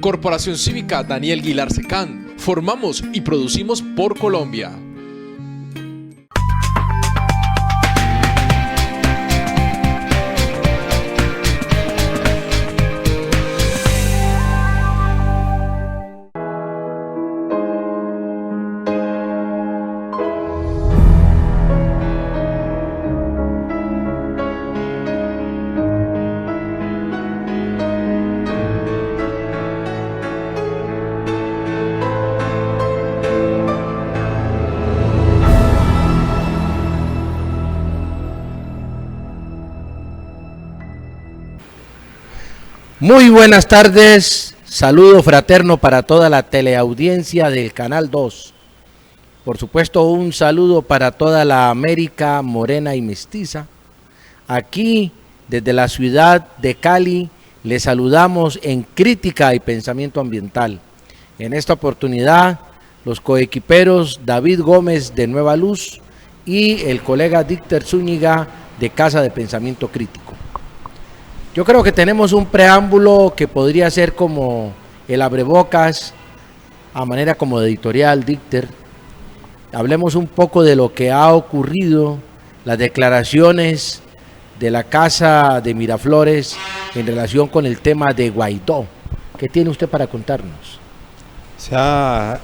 Corporación Cívica Daniel Guilar Secán. Formamos y producimos por Colombia. Muy buenas tardes, saludo fraterno para toda la teleaudiencia del Canal 2. Por supuesto, un saludo para toda la América morena y mestiza. Aquí, desde la ciudad de Cali, les saludamos en Crítica y Pensamiento Ambiental. En esta oportunidad, los coequiperos David Gómez de Nueva Luz y el colega Dícter Zúñiga de Casa de Pensamiento Crítico. Yo creo que tenemos un preámbulo que podría ser como el abrebocas, a manera como de editorial, Dícter. Hablemos un poco de lo que ha ocurrido, las declaraciones de la Casa de Miraflores en relación con el tema de Guaidó. ¿Qué tiene usted para contarnos? O sea,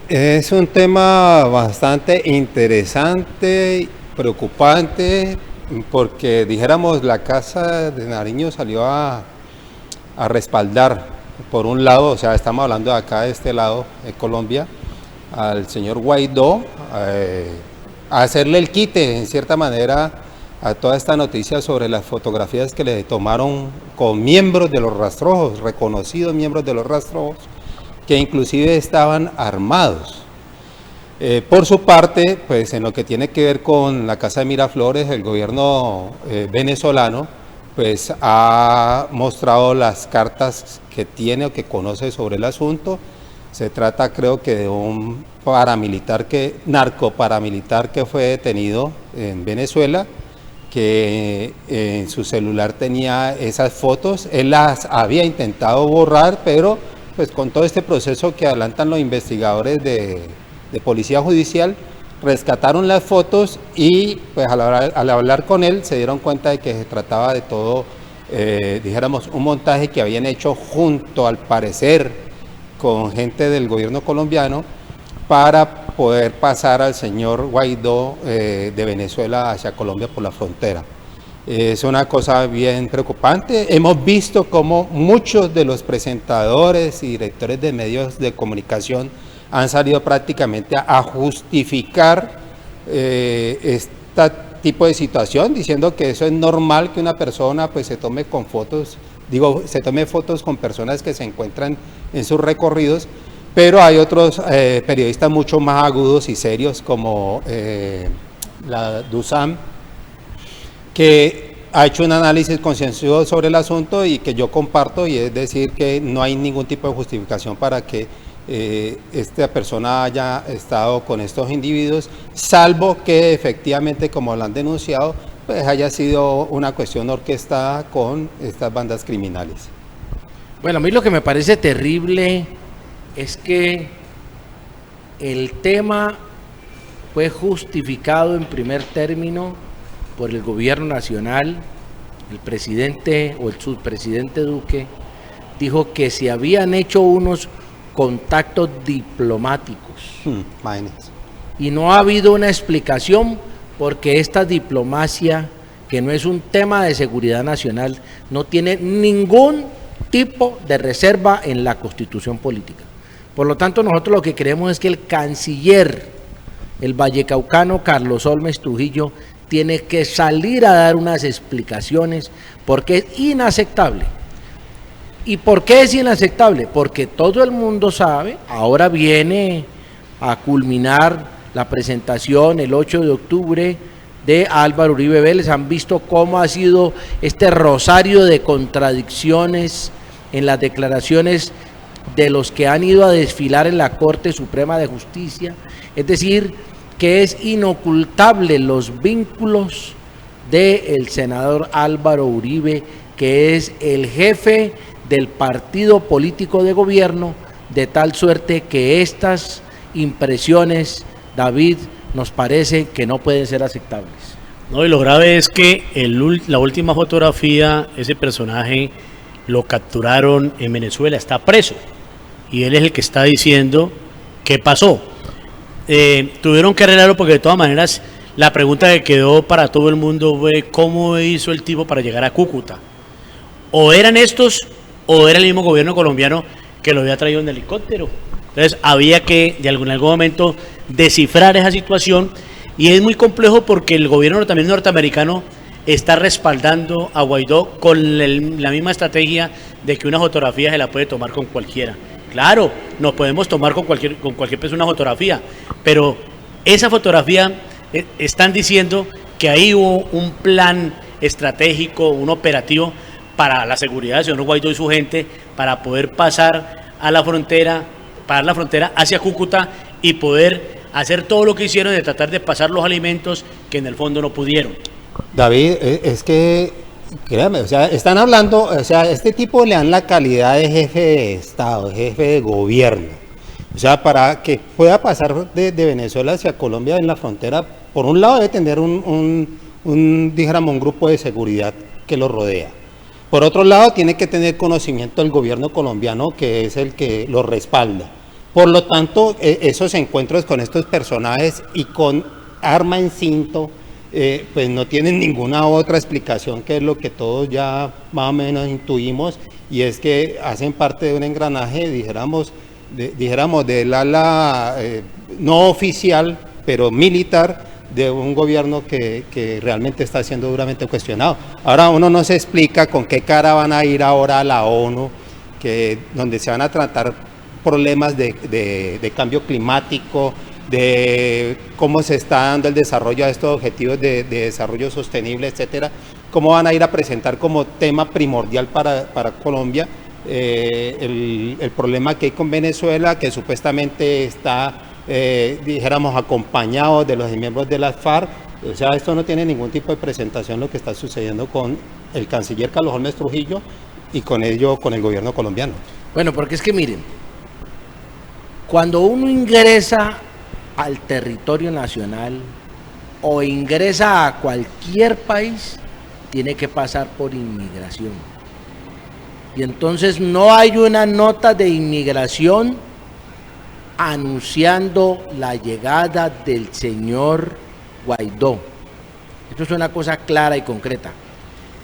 es un tema bastante interesante, preocupante, porque dijéramos la Casa de Nariño salió a respaldar por un lado, o sea, estamos hablando de acá de este lado de Colombia, al señor Guaidó, a hacerle el quite en cierta manera a toda esta noticia sobre las fotografías que le tomaron con miembros de los rastrojos, reconocidos miembros de los rastrojos, que inclusive estaban armados. Por su parte, pues en lo que tiene que ver con la Casa de Miraflores, el gobierno venezolano pues ha mostrado las cartas que tiene o que conoce sobre el asunto. Se trata, creo que, de un narcoparamilitar que fue detenido en Venezuela, que en su celular tenía esas fotos. Él las había intentado borrar, pero pues con todo este proceso que adelantan los investigadores de Policía Judicial, rescataron las fotos y pues al hablar con él se dieron cuenta de que se trataba de todo, dijéramos, un montaje que habían hecho junto, al parecer, con gente del gobierno colombiano para poder pasar al señor Guaidó de Venezuela hacia Colombia por la frontera. Es una cosa bien preocupante. Hemos visto cómo muchos de los presentadores y directores de medios de comunicación han salido prácticamente a justificar este tipo de situación, diciendo que eso es normal que una persona pues se tome fotos con personas que se encuentran en sus recorridos, pero hay otros periodistas mucho más agudos y serios como la DUSAM, que ha hecho un análisis concienzudo sobre el asunto y que yo comparto, y es decir que no hay ningún tipo de justificación para que esta persona haya estado con estos individuos, salvo que efectivamente, como lo han denunciado, pues haya sido una cuestión orquestada con estas bandas criminales. Bueno, a mí lo que me parece terrible es que el tema fue justificado en primer término por el gobierno nacional. El presidente o el subpresidente Duque dijo que se habían hecho unos contactos diplomáticos y no ha habido una explicación, porque esta diplomacia, que no es un tema de seguridad nacional, no tiene ningún tipo de reserva en la Constitución política. Por lo tanto, nosotros lo que creemos es que el canciller, el vallecaucano Carlos Holmes Trujillo, tiene que salir a dar unas explicaciones, porque es inaceptable. ¿Y por qué es inaceptable? Porque todo el mundo sabe, ahora viene a culminar la presentación el 8 de octubre de Álvaro Uribe Vélez. Han visto cómo ha sido este rosario de contradicciones en las declaraciones de los que han ido a desfilar en la Corte Suprema de Justicia. Es decir, que es inocultable los vínculos del senador Álvaro Uribe, que es el jefe del partido político de gobierno, de tal suerte que estas impresiones, David, nos parece que no pueden ser aceptables. No, y lo grave es que la última fotografía, ese personaje lo capturaron en Venezuela, está preso, y él es el que está diciendo qué pasó. Tuvieron que arreglarlo porque de todas maneras la pregunta que quedó para todo el mundo fue cómo hizo el tipo para llegar a Cúcuta. O eran estos o era el mismo gobierno colombiano que lo había traído en helicóptero. Entonces había que de algún momento descifrar esa situación, y es muy complejo porque el gobierno también norteamericano está respaldando a Guaidó con la misma estrategia de que una fotografía se la puede tomar con cualquiera. Claro, nos podemos tomar con cualquier persona una fotografía, pero esa fotografía están diciendo que ahí hubo un plan estratégico, un operativo para la seguridad del señor Guaidó y su gente, para poder pasar a la frontera hacia Cúcuta y poder hacer todo lo que hicieron de tratar de pasar los alimentos que en el fondo no pudieron. David, es que, créame, o sea, están hablando, o sea, este tipo le dan la calidad de jefe de Estado, jefe de gobierno. O sea, para que pueda pasar de Venezuela hacia Colombia en la frontera, por un lado debe tener dijéramos, un grupo de seguridad que lo rodea. Por otro lado, tiene que tener conocimiento del gobierno colombiano, que es el que lo respalda. Por lo tanto, esos encuentros con estos personajes y con arma en cinto, pues no tienen ninguna otra explicación que es lo que todos ya más o menos intuimos, y es que hacen parte de un engranaje, dijéramos, del ala no oficial, pero militar, de un gobierno que realmente está siendo duramente cuestionado. Ahora uno no se explica con qué cara van a ir ahora a la ONU, donde se van a tratar problemas de cambio climático, de cómo se está dando el desarrollo de estos objetivos de desarrollo sostenible, etcétera. Cómo van a ir a presentar como tema primordial para Colombia el problema que hay con Venezuela, que supuestamente está, dijéramos, acompañado de los miembros de las FARC. O sea, esto no tiene ningún tipo de presentación lo que está sucediendo con el canciller Carlos Holmes Trujillo y con ello con el gobierno colombiano. Bueno, porque es que miren, cuando uno ingresa al territorio nacional o ingresa a cualquier país, tiene que pasar por inmigración. Y entonces no hay una nota de inmigración anunciando la llegada del señor Guaidó. Esto es una cosa clara y concreta.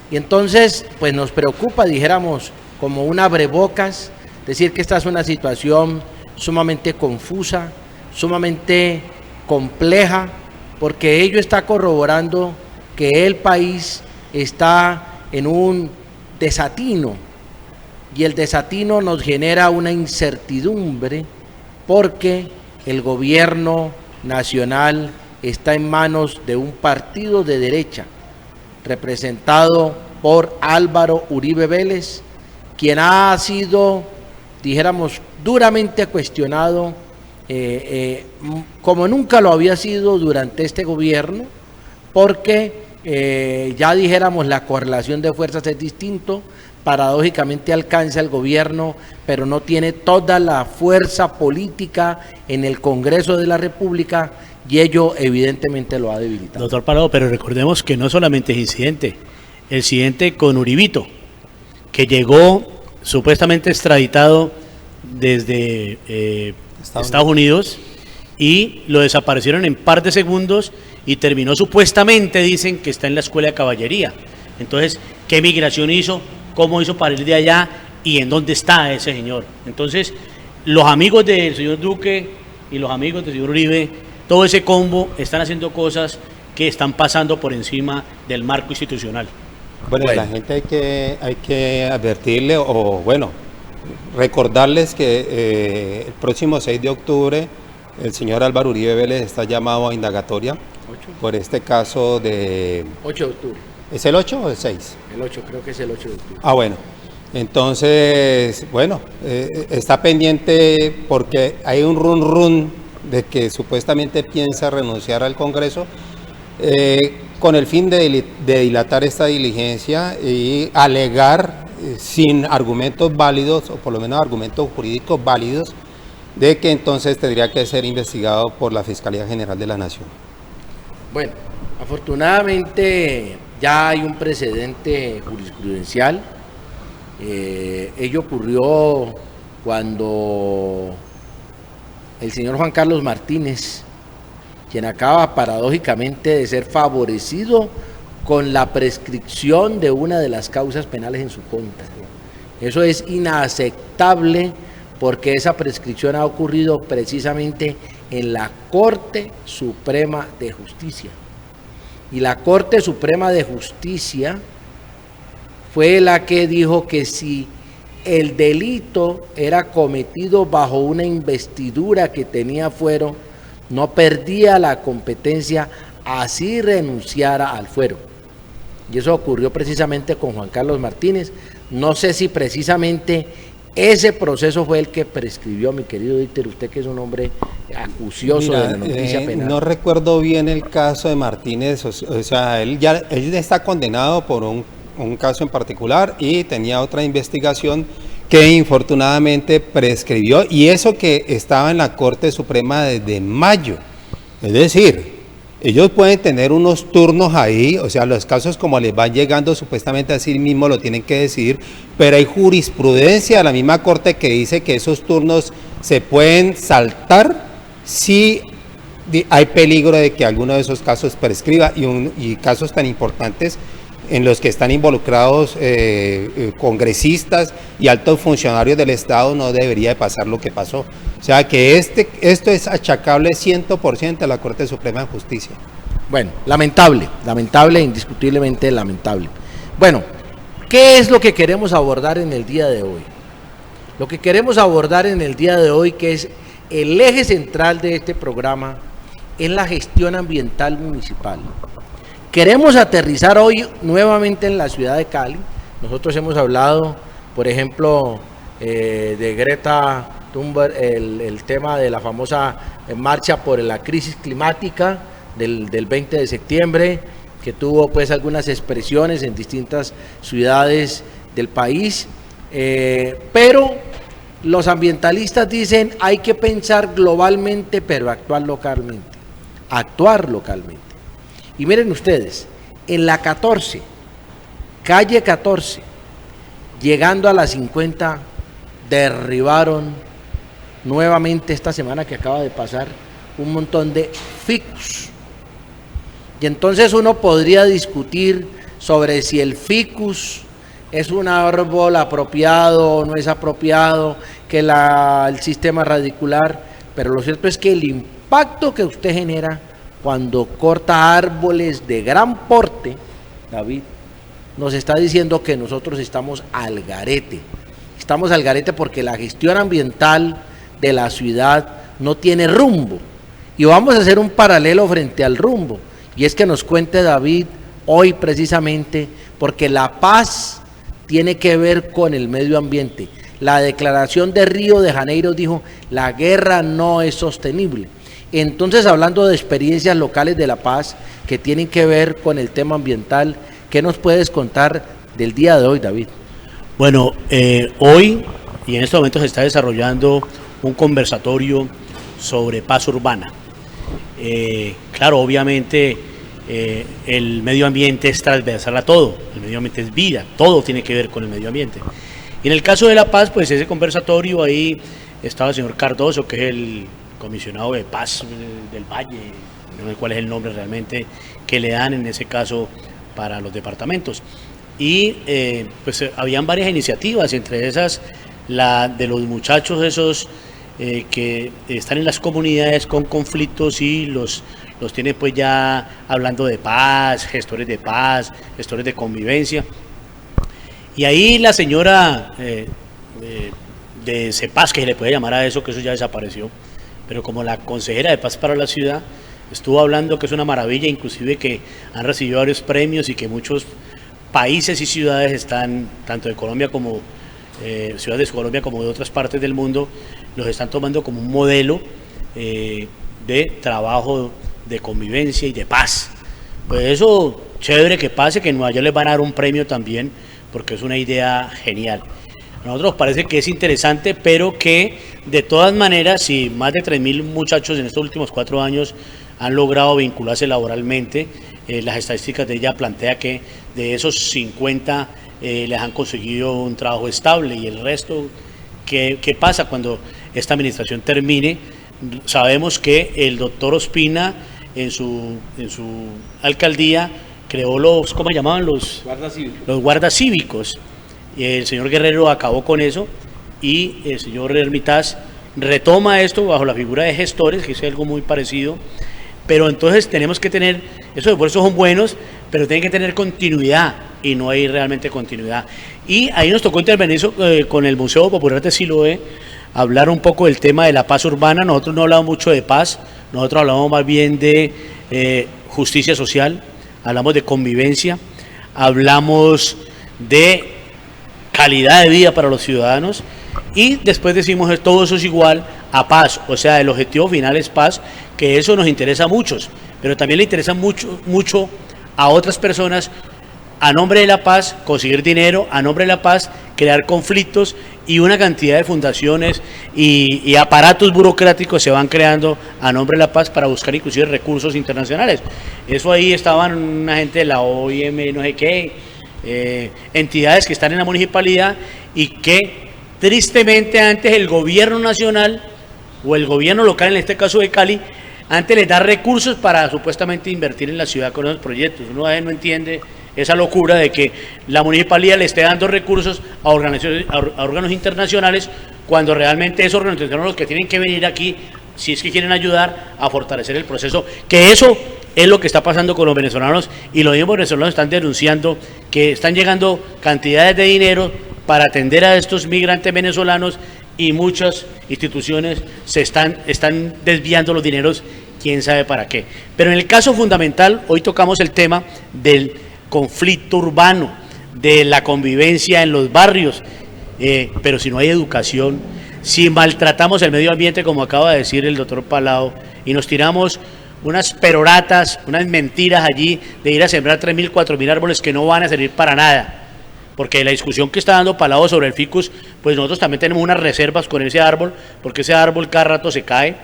Y entonces, pues nos preocupa, dijéramos, como un abrebocas, decir que esta es una situación sumamente confusa, sumamente compleja, porque ello está corroborando que el país está en un desatino, y el desatino nos genera una incertidumbre porque el gobierno nacional está en manos de un partido de derecha representado por Álvaro Uribe Vélez, quien ha sido, dijéramos, duramente cuestionado como nunca lo había sido durante este gobierno, porque ya dijéramos la correlación de fuerzas es distinto. Paradójicamente alcanza el gobierno, pero no tiene toda la fuerza política en el Congreso de la República, y ello evidentemente lo ha debilitado. Doctor Parado, pero recordemos que no solamente es incidente, el incidente con Uribito, que llegó supuestamente extraditado desde Estados Unidos, y lo desaparecieron en par de segundos y terminó supuestamente, dicen que está en la escuela de caballería. Entonces, ¿qué migración hizo? ¿Cómo hizo para ir de allá? ¿Y en dónde está ese señor? Entonces, los amigos del señor Duque y los amigos del señor Uribe, todo ese combo, están haciendo cosas que están pasando por encima del marco institucional. Bueno, la gente hay que advertirle, o bueno, recordarles que el próximo 6 de octubre el señor Álvaro Uribe Vélez está llamado a indagatoria por este caso de... 8 de octubre. ¿Es el 8 o el 6? El 8, creo que es el 8 de octubre. Ah, bueno. Entonces, bueno, está pendiente porque hay un run de que supuestamente piensa renunciar al Congreso con el fin de dilatar esta diligencia y alegar sin argumentos válidos, o por lo menos argumentos jurídicos válidos, de que entonces tendría que ser investigado por la Fiscalía General de la Nación. Bueno, afortunadamente ya hay un precedente jurisprudencial. Ello ocurrió cuando el señor Juan Carlos Martínez, quien acaba paradójicamente de ser favorecido con la prescripción de una de las causas penales en su contra. Eso es inaceptable porque esa prescripción ha ocurrido precisamente en la Corte Suprema de Justicia. Y la Corte Suprema de Justicia fue la que dijo que si el delito era cometido bajo una investidura que tenía fuero, no perdía la competencia así renunciara al fuero. Y eso ocurrió precisamente con Juan Carlos Martínez. No sé si precisamente ese proceso fue el que prescribió, mi querido Dieter, usted que es un hombre acucioso de la noticia penal. No recuerdo bien el caso de Martínez, o sea, él está condenado por un caso en particular y tenía otra investigación que infortunadamente prescribió, y eso que estaba en la Corte Suprema desde mayo. Es decir, ellos pueden tener unos turnos ahí, o sea, los casos como les van llegando supuestamente así mismo lo tienen que decidir, pero hay jurisprudencia de la misma Corte que dice que esos turnos se pueden saltar si hay peligro de que alguno de esos casos prescriba, y casos tan importantes en los que están involucrados congresistas y altos funcionarios del Estado no debería de pasar lo que pasó. O sea que esto es achacable 100% a la Corte Suprema de Justicia. Bueno, lamentable, indiscutiblemente lamentable. Bueno, ¿qué es lo que queremos abordar en el día de hoy? Lo que queremos abordar en el día de hoy, que es el eje central de este programa, es la gestión ambiental municipal. Queremos aterrizar hoy nuevamente en la ciudad de Cali. Nosotros hemos hablado, por ejemplo, de Greta Thunberg, el tema de la famosa marcha por la crisis climática del 20 de septiembre, que tuvo pues algunas expresiones en distintas ciudades del país, pero los ambientalistas dicen hay que pensar globalmente pero actuar localmente. Y miren ustedes, en la 14, calle 14, llegando a la 50, derribaron nuevamente esta semana que acaba de pasar un montón de ficus. Y entonces uno podría discutir sobre si el ficus es un árbol apropiado o no es apropiado, que el sistema radicular, pero lo cierto es que el impacto que usted genera cuando corta árboles de gran porte, David, nos está diciendo que nosotros estamos al garete. Estamos al garete porque la gestión ambiental de la ciudad no tiene rumbo. Y vamos a hacer un paralelo frente al rumbo. Y es que nos cuente David hoy precisamente, porque la paz tiene que ver con el medio ambiente. La declaración de Río de Janeiro dijo, la guerra no es sostenible. Entonces, hablando de experiencias locales de la paz que tienen que ver con el tema ambiental, ¿qué nos puedes contar del día de hoy, David? Bueno, hoy y en estos momentos se está desarrollando un conversatorio sobre paz urbana. Claro, obviamente el medio ambiente es transversal a todo, el medio ambiente es vida, todo tiene que ver con el medio ambiente. Y en el caso de la paz, pues ese conversatorio ahí estaba el señor Cardoso, que es el comisionado de paz del Valle, no sé cuál es el nombre realmente que le dan en ese caso para los departamentos. Y pues habían varias iniciativas, entre esas la de los muchachos esos que están en las comunidades con conflictos y los tienen pues ya hablando de paz, gestores de convivencia. Y ahí la señora de CEPAS, que se le puede llamar a eso, que eso ya desapareció, pero como la consejera de Paz para la Ciudad, estuvo hablando que es una maravilla, inclusive que han recibido varios premios y que muchos países y ciudades están, tanto de Colombia como ciudades de Colombia como de otras partes del mundo, los están tomando como un modelo de trabajo de convivencia y de paz. Pues eso, chévere que pase, que en Nueva York les van a dar un premio también porque es una idea genial. A nosotros nos parece que es interesante, pero que de todas maneras, si más de 3.000 muchachos en estos últimos 4 años han logrado vincularse laboralmente, las estadísticas de ella plantea que de esos 50 les han conseguido un trabajo estable, y el resto, ¿qué pasa cuando esta administración termine? Sabemos que el doctor Ospina en su alcaldía creó los, ¿cómo se llamaban? Los guardas cívicos. El señor Guerrero acabó con eso, y el señor Hermitage retoma esto bajo la figura de gestores, que es algo muy parecido. Pero entonces tenemos que tener, esos esfuerzos son buenos, pero tienen que tener continuidad, y no hay realmente continuidad. Y ahí nos tocó intervenir con el Museo Popular de Siloé, hablar un poco del tema de la paz urbana. Nosotros no hablamos mucho de paz, nosotros hablamos más bien de justicia social, hablamos de convivencia, hablamos de calidad de vida para los ciudadanos, y después decimos que todo eso es igual a paz. O sea, el objetivo final es paz, que eso nos interesa a muchos, pero también le interesa mucho a otras personas, a nombre de la paz conseguir dinero, a nombre de la paz crear conflictos, y una cantidad de fundaciones y aparatos burocráticos se van creando a nombre de la paz para buscar inclusive recursos internacionales. Eso ahí estaban una gente de la OIM, no sé qué, entidades que están en la municipalidad, y que tristemente antes el gobierno nacional o el gobierno local, en este caso de Cali, antes les da recursos para supuestamente invertir en la ciudad con esos proyectos. Uno a veces no entiende esa locura de que la municipalidad le esté dando recursos a órganos internacionales, cuando realmente esos organizaciones son los que tienen que venir aquí, si es que quieren ayudar a fortalecer el proceso, que eso es lo que está pasando con los venezolanos, y los mismos venezolanos están denunciando que están llegando cantidades de dinero para atender a estos migrantes venezolanos, y muchas instituciones se están desviando los dineros, quién sabe para qué. Pero en el caso fundamental, hoy tocamos el tema del conflicto urbano, de la convivencia en los barrios, pero si no hay educación, si maltratamos el medio ambiente, como acaba de decir el doctor Palao, y nos tiramos unas peroratas, unas mentiras allí de ir a sembrar 3.000, 4.000 árboles que no van a servir para nada, porque la discusión que está dando Palao sobre el ficus, pues nosotros también tenemos unas reservas con ese árbol, porque ese árbol cada rato se cae,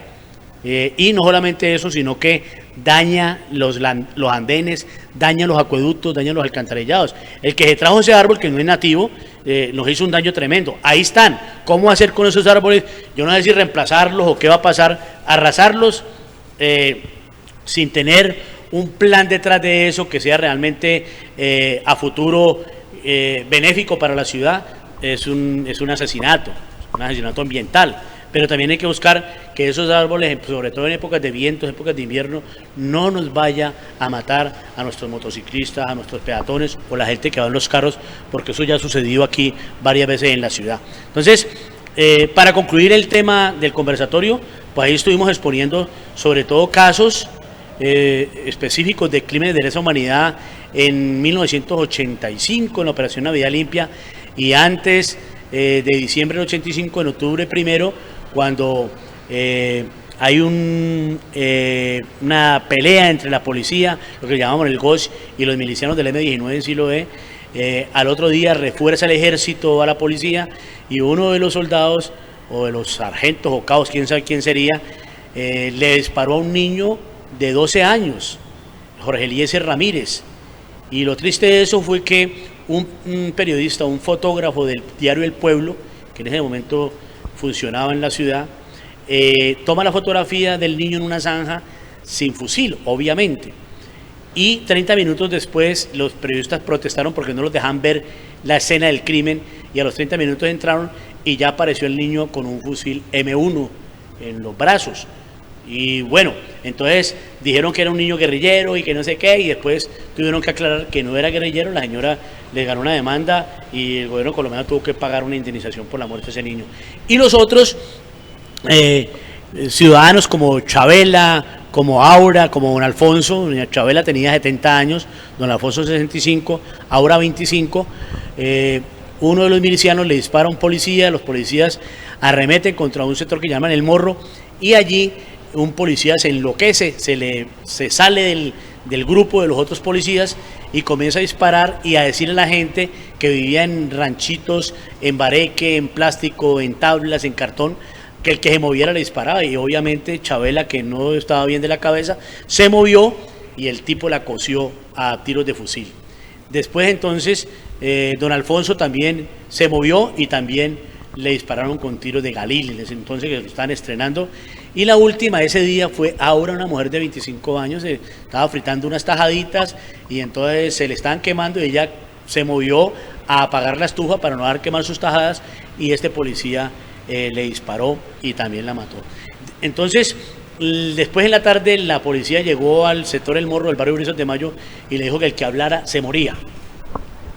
y no solamente eso, sino que daña los andenes, daña los acueductos, daña los alcantarillados. El que se trajo ese árbol, que no es nativo, nos hizo un daño tremendo. Ahí están. ¿Cómo hacer con esos árboles? Yo no sé si reemplazarlos o qué va a pasar, arrasarlos sin tener un plan detrás de eso que sea realmente a futuro benéfico para la ciudad. Es un asesinato ambiental. Pero también hay que buscar que esos árboles, sobre todo en épocas de vientos, épocas de invierno, no nos vaya a matar a nuestros motociclistas, a nuestros peatones o la gente que va en los carros, porque eso ya ha sucedido aquí varias veces en la ciudad. Entonces, para concluir el tema del conversatorio, pues ahí estuvimos exponiendo sobre todo casos específicos de crímenes de lesa humanidad en 1985 en la Operación Navidad Limpia, y antes de diciembre del 85, en octubre primero, cuando hay una pelea entre la policía, lo que llamamos el GOS, y los milicianos del M19 en Siloé. Al otro día refuerza el ejército a la policía, y uno de los soldados, o de los sargentos o cabos, quién sabe quién sería, le disparó a un niño de 12 años, Jorge Eliezer Ramírez. Y lo triste de eso fue que un periodista, un fotógrafo del diario El Pueblo, que en ese momento funcionaba en la ciudad, toma la fotografía del niño en una zanja sin fusil, obviamente, y 30 minutos después los periodistas protestaron porque no los dejaban ver la escena del crimen, y a los 30 minutos entraron y ya apareció el niño con un fusil M1 en los brazos. Y bueno, entonces dijeron que era un niño guerrillero y que no sé qué, y después tuvieron que aclarar que no era guerrillero. La señora le ganó una demanda y el gobierno colombiano tuvo que pagar una indemnización por la muerte de ese niño. Y los otros ciudadanos como Chabela, como Aura, como don Alfonso. Doña Chabela tenía 70 años, don Alfonso 65, Aura 25. Uno de los milicianos le dispara a un policía, los policías arremeten contra un sector que llaman El Morro, y allí un policía se enloquece, se sale del grupo de los otros policías y comienza a disparar y a decirle a la gente que vivía en ranchitos, en bareque, en plástico, en tablas, en cartón, que el que se moviera le disparaba, y obviamente Chabela, que no estaba bien de la cabeza, se movió y el tipo la cosió a tiros de fusil. Después entonces don Alfonso también se movió y también le dispararon con tiros de Galil, en ese entonces que lo estaban estrenando. Y la última ese día fue ahora una mujer de 25 años, estaba fritando unas tajaditas y entonces se le estaban quemando y ella se movió a apagar la estufa para no dejar quemar sus tajadas, y este policía le disparó y también la mató. Entonces, después en la tarde la policía llegó al sector El Morro del barrio Brisas de Mayo y le dijo que el que hablara se moría.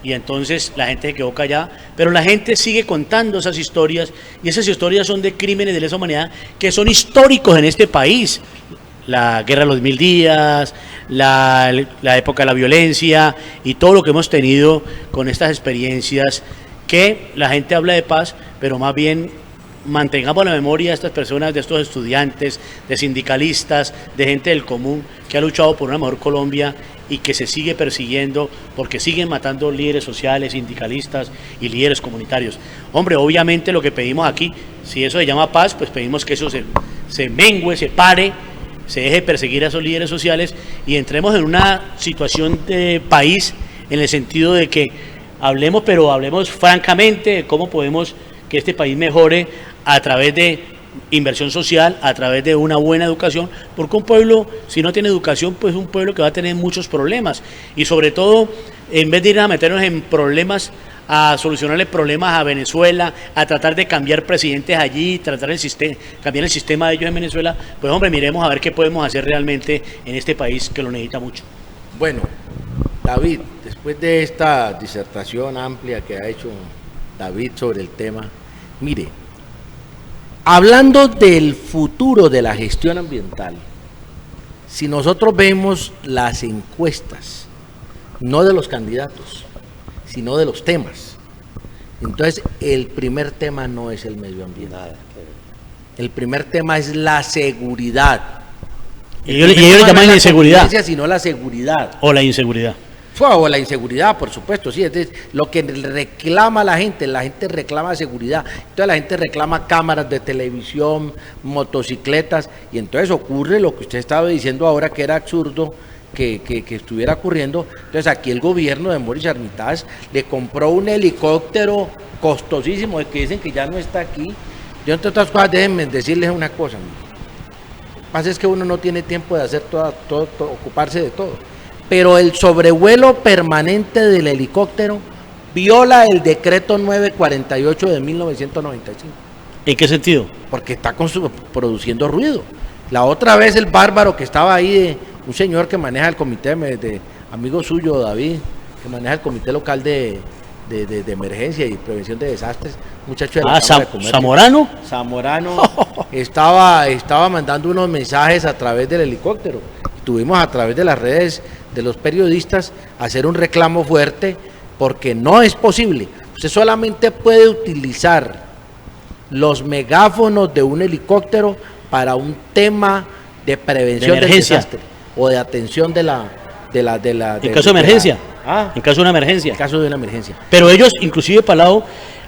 Y entonces la gente se quedó callada, pero la gente sigue contando esas historias, y esas historias son de crímenes de lesa humanidad que son históricos en este país. La guerra de los 1000 días, la época de la violencia y todo lo que hemos tenido con estas experiencias, que la gente habla de paz, pero más bien mantengamos la memoria de estas personas, de estos estudiantes, de sindicalistas, de gente del común que ha luchado por una mejor Colombia y que se sigue persiguiendo porque siguen matando líderes sociales, sindicalistas y líderes comunitarios. Hombre, obviamente lo que pedimos aquí, si eso se llama paz, pues pedimos que eso se mengue, se pare, se deje de perseguir a esos líderes sociales y entremos en una situación de país en el sentido de que hablemos, pero hablemos francamente de cómo podemos que este país mejore a través de inversión social, a través de una buena educación, porque un pueblo, si no tiene educación, pues es un pueblo que va a tener muchos problemas, y sobre todo, en vez de ir a meternos en problemas, a solucionarle problemas a Venezuela, a tratar de cambiar presidentes allí, tratar cambiar el sistema de ellos en Venezuela, pues hombre, miremos a ver qué podemos hacer realmente en este país que lo necesita mucho. Bueno, David, después de esta disertación amplia que ha hecho David sobre el tema, mire, hablando del futuro de la gestión ambiental, si nosotros vemos las encuestas, no de los candidatos, sino de los temas, entonces el primer tema no es el medio ambiente. El primer tema es la seguridad. Y ellos le llaman la inseguridad. Sino la seguridad. O la inseguridad. O la inseguridad, por supuesto, sí, es lo que reclama la gente reclama seguridad, entonces la gente reclama cámaras de televisión, motocicletas, y entonces ocurre lo que usted estaba diciendo ahora, que era absurdo que estuviera ocurriendo. Entonces aquí el gobierno de Moris Armitage le compró un helicóptero costosísimo, que dicen que ya no está aquí. Yo, entre otras cosas, déjenme decirles una cosa, lo que pasa es que uno no tiene tiempo de hacer todo, ocuparse de todo. Pero el sobrevuelo permanente del helicóptero viola el decreto 948 de 1995. ¿En qué sentido? Porque está produciendo ruido. La otra vez el bárbaro que estaba ahí, un señor que maneja el comité, de amigo suyo, David, que maneja el comité local de emergencia y prevención de desastres, muchacho de la Cámara de Comercio. ¿Zamorano? Estaba mandando unos mensajes a través del helicóptero. Tuvimos a través de las redes de los periodistas hacer un reclamo fuerte, porque no es posible. Usted solamente puede utilizar los megáfonos de un helicóptero para un tema de prevención de desastre o de atención en caso de emergencia. En caso de una emergencia. En caso de una emergencia. Pero ellos, inclusive, Palao,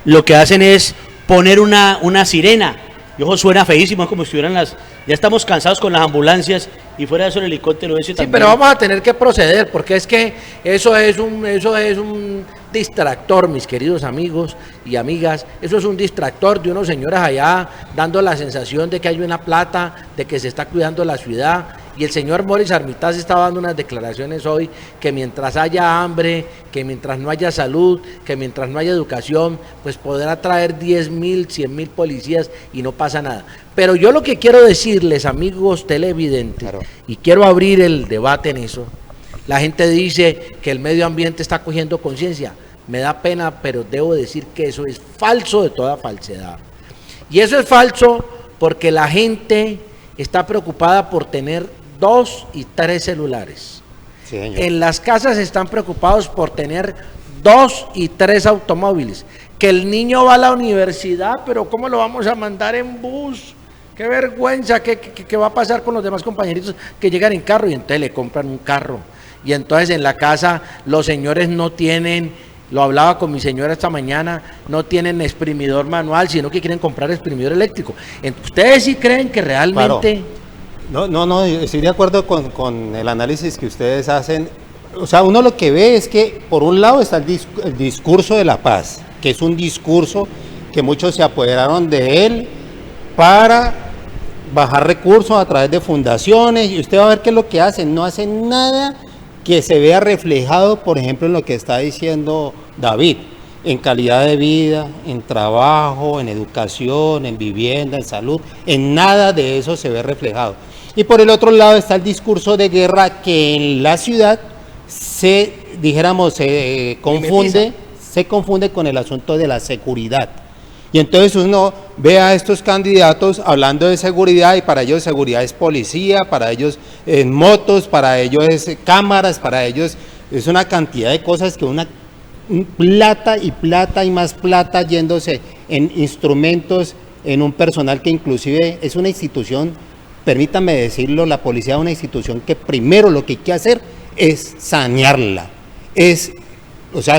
lo que hacen es poner una sirena. Y ojo, suena feísimo, es como si estuvieran ya estamos cansados con las ambulancias, y fuera de eso el helicóptero ese también. Sí, pero vamos a tener que proceder, porque es que eso es un distractor, mis queridos amigos y amigas. Eso es un distractor de unos señores allá dando la sensación de que hay una plata, de que se está cuidando la ciudad. Y el señor Moris Armitage estaba dando unas declaraciones hoy que mientras haya hambre, que mientras no haya salud, que mientras no haya educación, pues podrá traer 10.000, 100.000 policías y no pasa nada. Pero yo lo que quiero decirles, amigos televidentes, claro, y quiero abrir el debate en eso. La gente dice que el medio ambiente está cogiendo conciencia. Me da pena, pero debo decir que eso es falso de toda falsedad. Y eso es falso porque la gente está preocupada por tener 2 y 3 celulares. Sí, señor. En las casas están preocupados por tener 2 y 3 automóviles. Que el niño va a la universidad, pero ¿cómo lo vamos a mandar en bus? qué vergüenza, ¿qué va a pasar con los demás compañeritos que llegan en carro? Y entonces le compran un carro. Y entonces en la casa los señores no tienen, lo hablaba con mi señora esta mañana, no tienen exprimidor manual, sino que quieren comprar exprimidor eléctrico. ¿Ustedes sí creen que realmente...? Claro. No, estoy de acuerdo con el análisis que ustedes hacen. O sea, uno lo que ve es que por un lado está el discurso de la paz, que es un discurso que muchos se apoderaron de él para bajar recursos a través de fundaciones, y usted va a ver qué es lo que hacen, no hacen nada que se vea reflejado, por ejemplo, en lo que está diciendo David, en calidad de vida, en trabajo, en educación, en vivienda, en salud, en nada de eso se ve reflejado. Y por el otro lado está el discurso de guerra que en la ciudad se confunde con el asunto de la seguridad. Y entonces uno ve a estos candidatos hablando de seguridad, y para ellos seguridad es policía, para ellos es motos, para ellos es cámaras, para ellos es una cantidad de cosas que plata y más plata yéndose en instrumentos, en un personal que inclusive es una institución, permítanme decirlo, la policía es una institución que primero lo que hay que hacer es sanearla,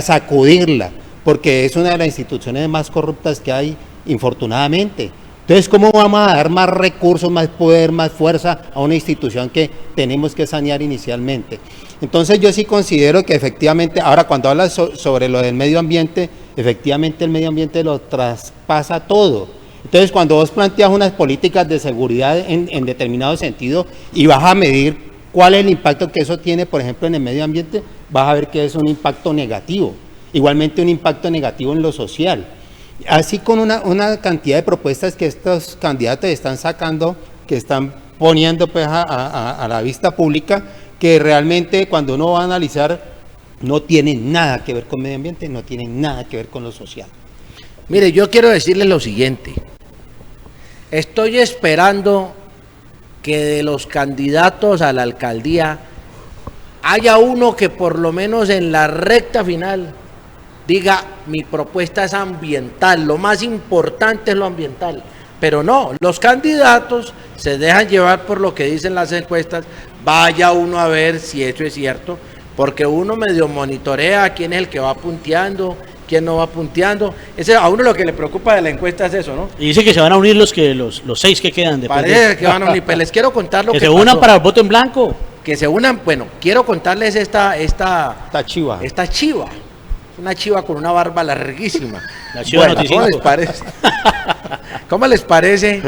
sacudirla, porque es una de las instituciones más corruptas que hay, infortunadamente. Entonces, ¿cómo vamos a dar más recursos, más poder, más fuerza a una institución que tenemos que sanear inicialmente? Entonces, yo sí considero que efectivamente, ahora cuando hablas sobre lo del medio ambiente, efectivamente el medio ambiente lo traspasa todo. Entonces, cuando vos planteas unas políticas de seguridad en determinado sentido y vas a medir cuál es el impacto que eso tiene, por ejemplo, en el medio ambiente, vas a ver que es un impacto negativo. Igualmente un impacto negativo en lo social. Así con una cantidad de propuestas que estos candidatos están sacando, que están poniendo pues a la vista pública, que realmente cuando uno va a analizar no tienen nada que ver con medio ambiente, no tienen nada que ver con lo social. Mire, yo quiero decirles lo siguiente. Estoy esperando que de los candidatos a la alcaldía haya uno que por lo menos en la recta final diga, mi propuesta es ambiental, lo más importante es lo ambiental. Pero no, los candidatos se dejan llevar por lo que dicen las encuestas. Vaya uno a ver si eso es cierto, porque uno medio monitorea quién es el que va punteando, quién no va punteando. A uno lo que le preocupa de la encuesta es eso, ¿no? Y dice que se van a unir los 6 que quedan. Parece que van a unir, pero les quiero contar lo que se unan pasó. Para el voto en blanco. Que se unan, bueno, quiero contarles esta chiva. Esta chiva. Una chiva con una barba larguísima. La chiva bueno, ¿cómo les parece? ¿Cómo les parece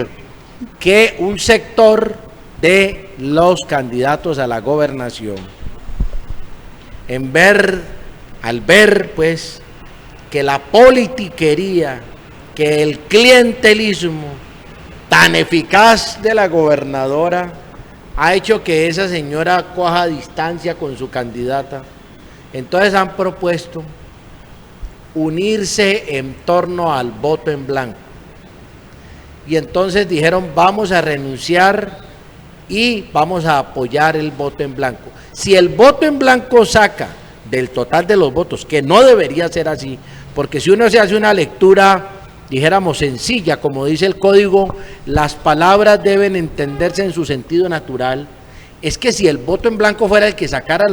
que un sector de los candidatos a la gobernación, al ver pues que la politiquería, que el clientelismo tan eficaz de la gobernadora ha hecho que esa señora coja distancia con su candidata, entonces han propuesto unirse en torno al voto en blanco? Y entonces dijeron, vamos a renunciar y vamos a apoyar el voto en blanco. Si el voto en blanco saca del total de los votos, que no debería ser así, porque si uno se hace una lectura, dijéramos, sencilla, como dice el código, las palabras deben entenderse en su sentido natural, es que si el voto en blanco fuera el que sacara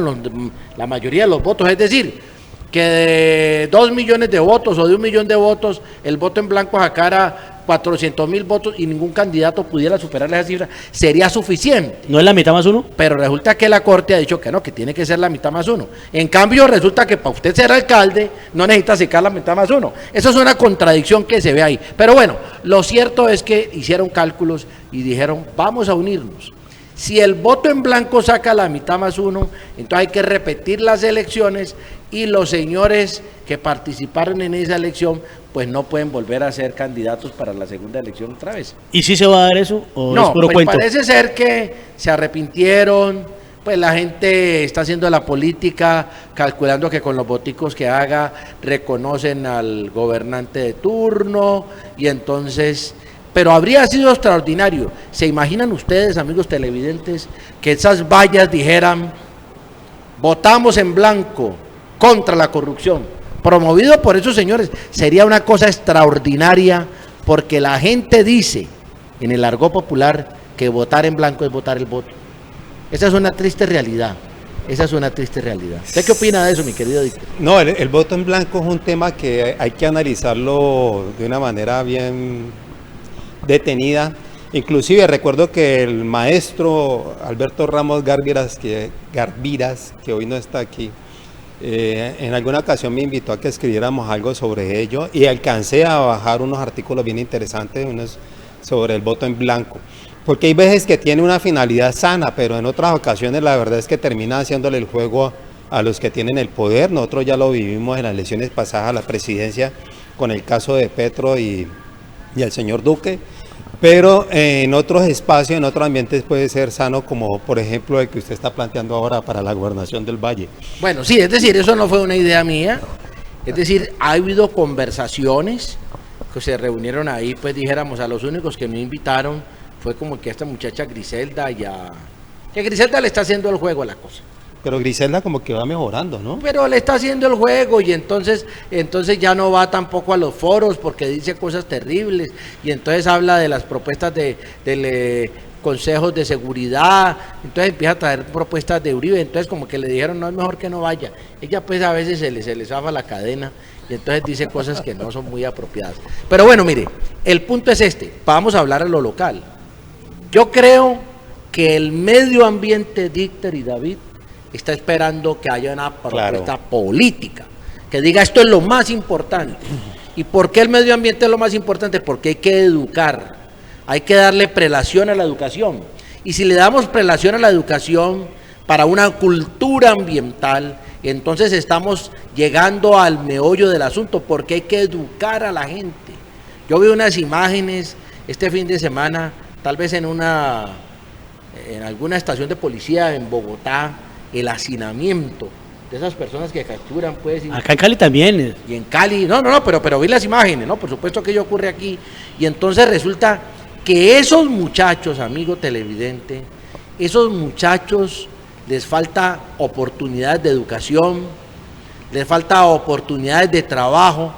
la mayoría de los votos, es decir, que de 2 millones de votos o de 1 millón de votos, el voto en blanco sacara 400.000 votos y ningún candidato pudiera superar esa cifra, sería suficiente. ¿No es la mitad más uno? Pero resulta que la Corte ha dicho que no, que tiene que ser la mitad más uno. En cambio, resulta que para usted ser alcalde no necesita sacar la mitad más uno. Eso es una contradicción que se ve ahí. Pero bueno, lo cierto es que hicieron cálculos y dijeron, vamos a unirnos. Si el voto en blanco saca la mitad más uno, entonces hay que repetir las elecciones y los señores que participaron en esa elección pues no pueden volver a ser candidatos para la segunda elección otra vez. ¿Y si se va a dar eso o no, es puro pues cuento? Parece ser que se arrepintieron, pues la gente está haciendo la política calculando que con los voticos que haga reconocen al gobernante de turno y entonces... Pero habría sido extraordinario. ¿Se imaginan ustedes, amigos televidentes, que esas vallas dijeran, votamos en blanco contra la corrupción, promovido por esos señores? Sería una cosa extraordinaria, porque la gente dice, en el argot popular, que votar en blanco es votar el voto. Esa es una triste realidad. Esa es una triste realidad. ¿Usted qué opina de eso, mi querido Víctor? No, el voto en blanco es un tema que hay que analizarlo de una manera bien detenida. Inclusive recuerdo que el maestro Alberto Ramos Garviras, que hoy no está aquí, en alguna ocasión me invitó a que escribiéramos algo sobre ello y alcancé a bajar unos artículos bien interesantes, unos sobre el voto en blanco. Porque hay veces que tiene una finalidad sana, pero en otras ocasiones la verdad es que termina haciéndole el juego a los que tienen el poder. Nosotros ya lo vivimos en las elecciones pasadas a la presidencia con el caso de Petro y el señor Duque. Pero en otros espacios, en otros ambientes puede ser sano, como por ejemplo el que usted está planteando ahora para la gobernación del Valle. Bueno, sí, es decir, eso no fue una idea mía. Es decir, ha habido conversaciones que se reunieron ahí, pues dijéramos, a los únicos que no invitaron fue como que a esta muchacha Griselda que Griselda le está haciendo el juego a la cosa. Pero Griselda como que va mejorando, ¿no? Pero le está haciendo el juego y entonces ya no va tampoco a los foros porque dice cosas terribles y entonces habla de las propuestas de consejos de seguridad, entonces empieza a traer propuestas de Uribe, entonces como que le dijeron no, es mejor que no vaya. Ella pues a veces se le zafa la cadena y entonces dice cosas que no son muy apropiadas. Pero bueno, mire, el punto es este, vamos a hablar a lo local. Yo creo que el medio ambiente, Dicter y David, está esperando que haya una propuesta política, que diga esto es lo más importante. ¿Y por qué el medio ambiente es lo más importante? Porque hay que educar, hay que darle prelación a la educación. Y si le damos prelación a la educación para una cultura ambiental, entonces estamos llegando al meollo del asunto, porque hay que educar a la gente. Yo vi unas imágenes este fin de semana, tal vez en alguna estación de policía en Bogotá, el hacinamiento de esas personas que capturan, pues. Acá en Cali también. Y en Cali, pero vi las imágenes, ¿no? Por supuesto que ello ocurre aquí. Y entonces resulta que esos muchachos, amigo televidente, esos muchachos les falta oportunidades de educación, les falta oportunidades de trabajo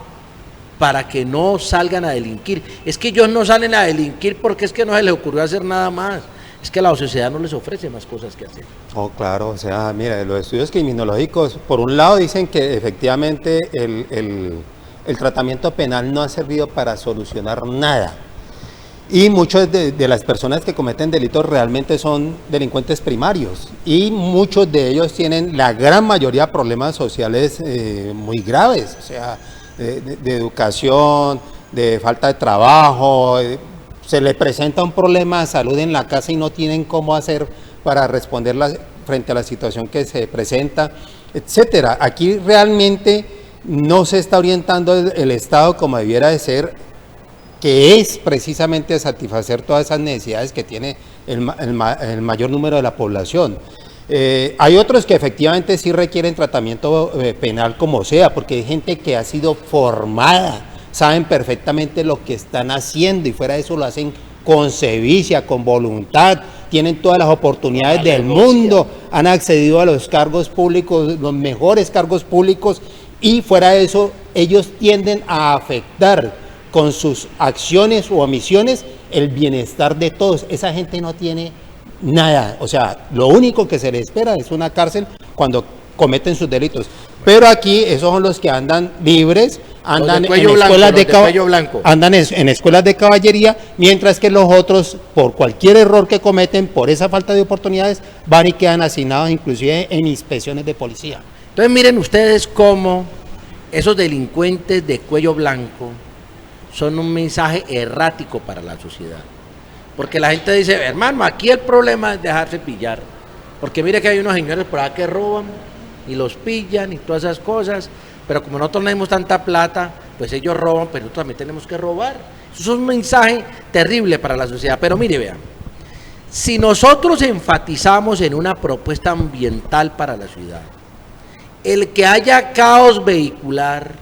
para que no salgan a delinquir. Es que ellos no salen a delinquir porque es que no se les ocurrió hacer nada más. Es que la sociedad no les ofrece más cosas que hacer. Oh, claro, o sea, mira, los estudios criminológicos, por un lado dicen que efectivamente el tratamiento penal no ha servido para solucionar nada. Y muchas de las personas que cometen delitos realmente son delincuentes primarios. Y muchos de ellos tienen, la gran mayoría, problemas sociales muy graves, o sea, de educación, de falta de trabajo, se le presenta un problema de salud en la casa y no tienen cómo hacer para responder frente a la situación que se presenta, etcétera. Aquí realmente no se está orientando el Estado como debiera de ser, que es precisamente satisfacer todas esas necesidades que tiene el mayor número de la población. Hay otros que efectivamente sí requieren tratamiento penal como sea, porque hay gente que ha sido formada, saben perfectamente lo que están haciendo y fuera de eso lo hacen con sevicia, con voluntad, tienen todas las oportunidades del mundo, han accedido a los cargos públicos, los mejores cargos públicos, y fuera de eso ellos tienden a afectar con sus acciones o omisiones el bienestar de todos. Esa gente no tiene nada, o sea, lo único que se le espera es una cárcel cuando cometen sus delitos. Pero aquí esos son los que andan libres, andan en escuelas de caballería, mientras que los otros, por cualquier error que cometen, por esa falta de oportunidades, van y quedan asignados inclusive en inspecciones de policía. Entonces miren ustedes cómo esos delincuentes de cuello blanco son un mensaje errático para la sociedad. Porque la gente dice, hermano, aquí el problema es dejarse pillar. Porque mire que hay unos señores por acá que roban y los pillan y todas esas cosas, pero como nosotros no tenemos tanta plata, pues ellos roban, pero nosotros también tenemos que robar. Eso es un mensaje terrible para la sociedad. Pero mire, vean, si nosotros enfatizamos en una propuesta ambiental para la ciudad, el que haya caos vehicular,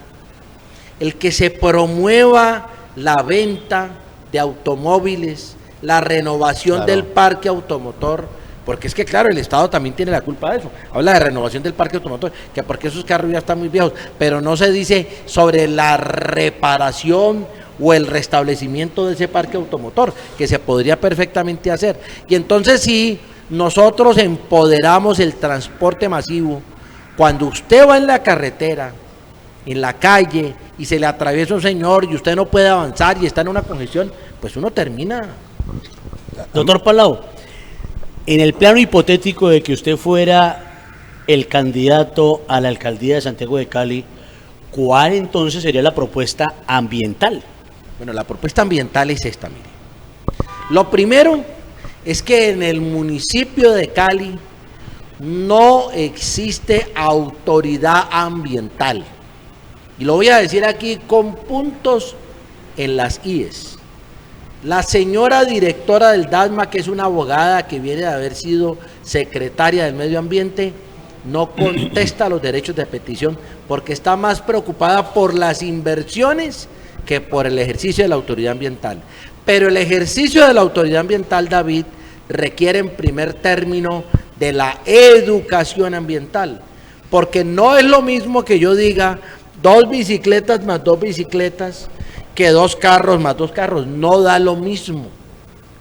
el que se promueva la venta de automóviles, la renovación del parque automotor, Porque es que, claro, el Estado también tiene la culpa de eso. Habla de renovación del parque automotor, que porque esos carros ya están muy viejos, pero no se dice sobre la reparación o el restablecimiento de ese parque automotor, que se podría perfectamente hacer. Y entonces sí, nosotros empoderamos el transporte masivo. Cuando usted va en la carretera, en la calle, y se le atraviesa un señor y usted no puede avanzar y está en una congestión, pues uno termina. Doctor Palau, en el plano hipotético de que usted fuera el candidato a la alcaldía de Santiago de Cali, ¿cuál entonces sería la propuesta ambiental? Bueno, la propuesta ambiental es esta, mire. Lo primero es que en el municipio de Cali no existe autoridad ambiental. Y lo voy a decir aquí con puntos en las IES. La señora directora del DASMA, que es una abogada que viene de haber sido secretaria del Medio Ambiente, no contesta los derechos de petición porque está más preocupada por las inversiones que por el ejercicio de la autoridad ambiental. Pero el ejercicio de la autoridad ambiental, David, requiere en primer término de la educación ambiental, porque no es lo mismo que yo diga 2 bicicletas más 2 bicicletas que 2 carros más 2 carros, no da lo mismo.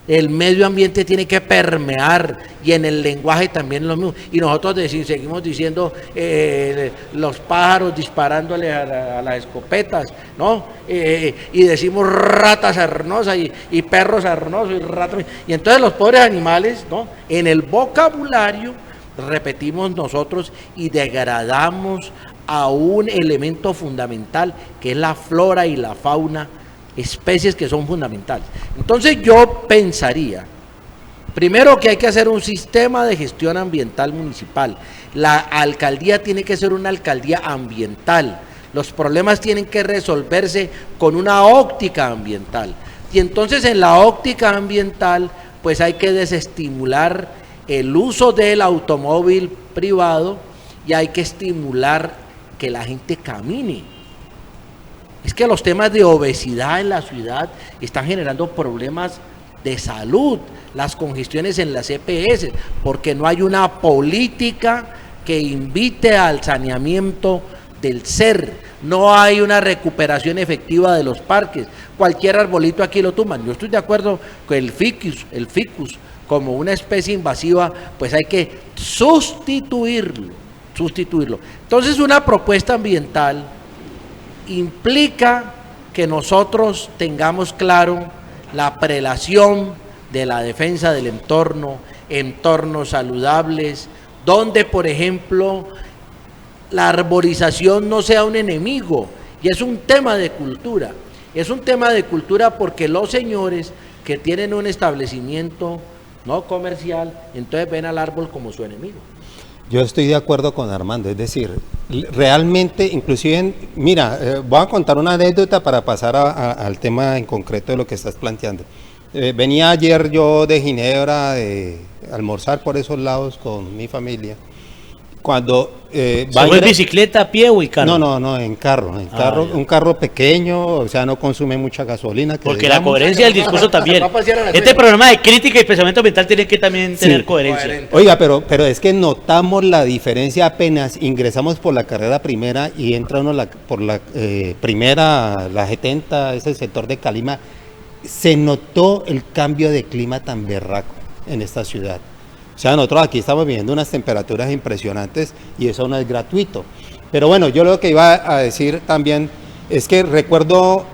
El medio ambiente tiene que permear y en el lenguaje también lo mismo. Y nosotros seguimos diciendo los pájaros disparándole a las escopetas, ¿no? Y decimos ratas sarnosas y perros sarnosos y ratas. Y entonces los pobres animales, ¿no? En el vocabulario repetimos nosotros y degradamos a un elemento fundamental que es la flora y la fauna, especies que son fundamentales. Entonces yo pensaría, primero que hay que hacer un sistema de gestión ambiental municipal. La alcaldía tiene que ser una alcaldía ambiental. Los problemas tienen que resolverse con una óptica ambiental. Y entonces en la óptica ambiental, pues hay que desestimular el uso del automóvil privado y hay que estimular que la gente camine. Es que los temas de obesidad en la ciudad están generando problemas de salud, las congestiones en las EPS, porque no hay una política que invite al saneamiento del ser, no hay una recuperación efectiva de los parques, cualquier arbolito aquí lo tumban. Yo estoy de acuerdo con el ficus como una especie invasiva, pues hay que sustituirlo. Entonces una propuesta ambiental implica que nosotros tengamos claro la prelación de la defensa del entorno, entornos saludables, donde por ejemplo la arborización no sea un enemigo, y es un tema de cultura, porque los señores que tienen un establecimiento no comercial, entonces ven al árbol como su enemigo. Yo estoy de acuerdo con Armando, es decir, realmente, inclusive, mira, voy a contar una anécdota para pasar al tema en concreto de lo que estás planteando. Venía ayer yo de Ginebra de almorzar por esos lados con mi familia. Cuando ¿fue en bicicleta, a pie o en carro? No, en carro, un carro pequeño, o sea, no consume mucha gasolina. Porque digamos, la coherencia del discurso también. Este programa de crítica y pensamiento ambiental tiene que también tener coherencia. Oiga, pero es que notamos la diferencia apenas ingresamos por la carrera primera y entra uno por la primera, la 70, ese sector de Calima, se notó el cambio de clima tan berraco en esta ciudad. O sea, nosotros aquí estamos viviendo unas temperaturas impresionantes y eso no es gratuito. Pero bueno, yo lo que iba a decir también es que recuerdo